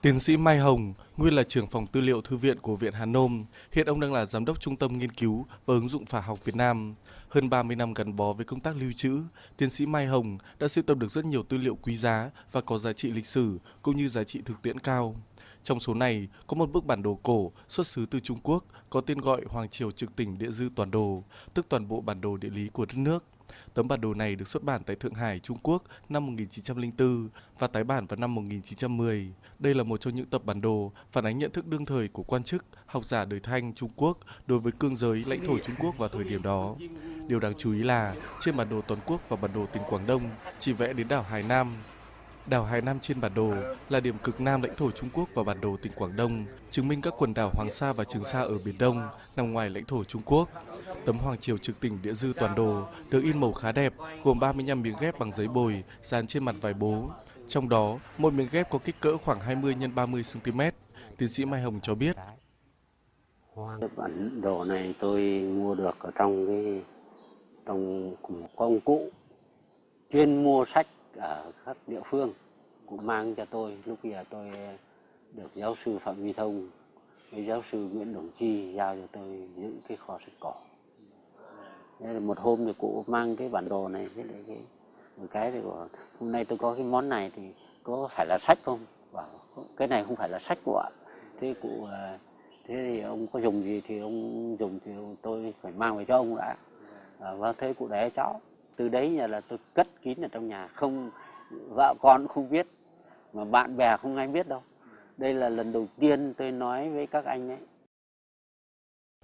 Tiến sĩ Mai Hồng, nguyên là trưởng phòng tư liệu thư viện của Viện Hàn Nôm, hiện ông đang là giám đốc Trung tâm Nghiên cứu và Ứng dụng Phả học Việt Nam. Hơn 30 năm gắn bó với công tác lưu trữ, tiến sĩ Mai Hồng đã sưu tập được rất nhiều tư liệu quý giá và có giá trị lịch sử cũng như giá trị thực tiễn cao. Trong số này có một bức bản đồ cổ xuất xứ từ Trung Quốc có tên gọi Hoàng Triều Trực tỉnh Địa dư toàn đồ, tức toàn bộ bản đồ địa lý của đất nước. Tấm bản đồ này được xuất bản tại Thượng Hải, Trung Quốc năm 1904 và tái bản vào năm 1910. Đây là một trong những tập bản đồ phản ánh nhận thức đương thời của quan chức, học giả đời Thanh Trung Quốc đối với cương giới lãnh thổ Trung Quốc vào thời điểm đó. Điều đáng chú ý là trên bản đồ toàn quốc và bản đồ tỉnh Quảng Đông chỉ vẽ đến đảo Hải Nam. Đảo Hải Nam trên bản đồ là điểm cực nam lãnh thổ Trung Quốc và bản đồ tỉnh Quảng Đông, chứng minh các quần đảo Hoàng Sa và Trường Sa ở Biển Đông nằm ngoài lãnh thổ Trung Quốc. Tấm Hoàng Triều Trực tỉnh Địa dư toàn đồ được in màu khá đẹp, gồm 35 miếng ghép bằng giấy bồi dán trên mặt vải bố. Trong đó, một miếng ghép có kích cỡ khoảng 20 x 30 cm. Tiến sĩ Mai Hồng cho biết. Bản đồ này tôi mua được ở trong có ông cụ chuyên mua sách ở các địa phương, cũng mang cho tôi. Lúc bây giờ tôi được giáo sư Phạm Huy Thông với giáo sư Nguyễn Đồng Chi giao cho tôi giữ cái kho sách cổ. Thế là một hôm thì cụ mang cái bản đồ này với lại cái này của hôm nay tôi có cái món này thì có phải là sách không? Bảo cái này không phải là sách của ạ. Thế cụ thế thì ông có dùng gì thì ông dùng thì tôi phải mang về cho ông đã. Và thế cụ để cho cháu. Từ đấy nhà là tôi cất kín ở trong nhà, không vợ con cũng không biết, mà bạn bè không ai biết đâu. Đây là lần đầu tiên tôi nói với các anh ấy.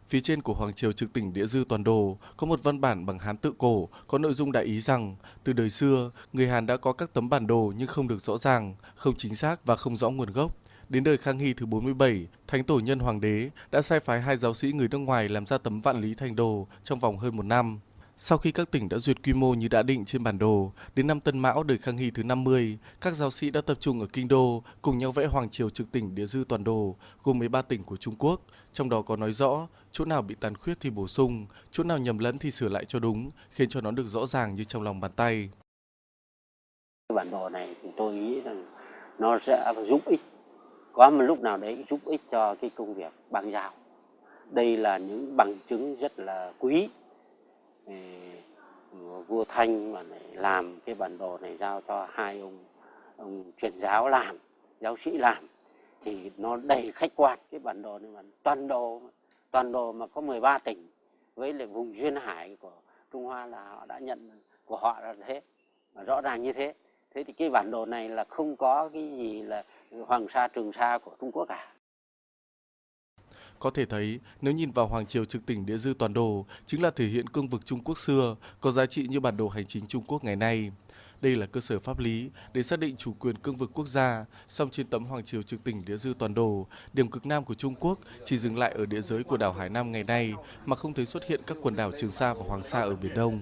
Phía trên của Hoàng Triều Trực tỉnh Địa dư toàn đồ có một văn bản bằng Hán tự cổ có nội dung đại ý rằng từ đời xưa, người Hán đã có các tấm bản đồ nhưng không được rõ ràng, không chính xác và không rõ nguồn gốc. Đến đời Khang Hy thứ 47, Thánh Tổ Nhân Hoàng đế đã sai phái 2 giáo sĩ người nước ngoài làm ra tấm vạn lý thành đồ trong vòng hơn 1 năm. Sau khi các tỉnh đã duyệt quy mô như đã định trên bản đồ, đến năm Tân Mão đời Khang Hy thứ 50, các giáo sĩ đã tập trung ở Kinh Đô cùng nhau vẽ Hoàng Triều Trực tỉnh Địa dư toàn đồ gồm 13 tỉnh của Trung Quốc, trong đó có nói rõ chỗ nào bị tàn khuyết thì bổ sung, chỗ nào nhầm lẫn thì sửa lại cho đúng, khiến cho nó được rõ ràng như trong lòng bàn tay. Cái bản đồ này thì tôi nghĩ rằng nó sẽ giúp ích, có một lúc nào đấy giúp ích cho cái công việc bang giao. Đây là những bằng chứng rất là quý. Vua Thanh mà lại làm cái bản đồ này giao cho 2 ông truyền giáo làm, giáo sĩ làm thì nó đầy khách quan. Cái bản đồ này mà toàn đồ mà có 13 tỉnh với lại vùng duyên hải của Trung Hoa là họ đã nhận của họ là thế, mà rõ ràng như thế. Thế thì cái bản đồ này là không có cái gì là Hoàng Sa Trường Sa của Trung Quốc cả. Có thể thấy, nếu nhìn vào Hoàng Triều Trực tỉnh Địa dư toàn đồ, chính là thể hiện cương vực Trung Quốc xưa, có giá trị như bản đồ hành chính Trung Quốc ngày nay. Đây là cơ sở pháp lý để xác định chủ quyền cương vực quốc gia, song trên tấm Hoàng Triều Trực tỉnh Địa dư toàn đồ, điểm cực nam của Trung Quốc chỉ dừng lại ở địa giới của đảo Hải Nam ngày nay, mà không thấy xuất hiện các quần đảo Trường Sa và Hoàng Sa ở Biển Đông.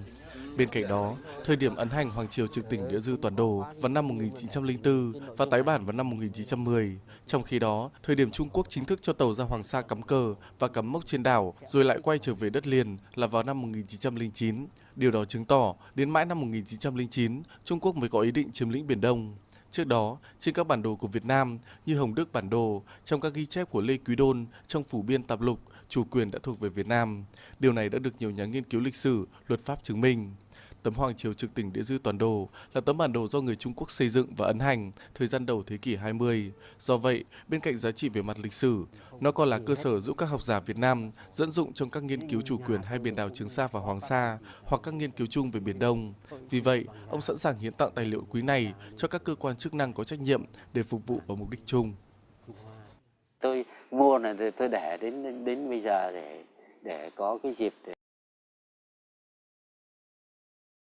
Bên cạnh đó, thời điểm ấn hành Hoàng Triều Trực tỉnh Địa dư toàn đồ vào năm 1904 và tái bản vào năm 1910. Trong khi đó, thời điểm Trung Quốc chính thức cho tàu ra Hoàng Sa cắm cờ và cắm mốc trên đảo rồi lại quay trở về đất liền là vào năm 1909. Điều đó chứng tỏ đến mãi năm 1909, Trung Quốc mới có ý định chiếm lĩnh Biển Đông. Trước đó, trên các bản đồ của Việt Nam như Hồng Đức bản đồ, trong các ghi chép của Lê Quý Đôn trong Phủ Biên Tạp Lục, chủ quyền đã thuộc về Việt Nam. Điều này đã được nhiều nhà nghiên cứu lịch sử, luật pháp chứng minh. Tấm Hoàng Triều Trực tỉnh Địa dư toàn đồ là tấm bản đồ do người Trung Quốc xây dựng và ấn hành thời gian đầu thế kỷ 20. Do vậy, bên cạnh giá trị về mặt lịch sử, nó còn là cơ sở giúp các học giả Việt Nam dẫn dụng trong các nghiên cứu chủ quyền hai biển đảo Trường Sa và Hoàng Sa hoặc các nghiên cứu chung về Biển Đông. Vì vậy, ông sẵn sàng hiến tặng tài liệu quý này cho các cơ quan chức năng có trách nhiệm để phục vụ vào mục đích chung. Tôi mua này tôi để đến bây giờ để có cái dịp để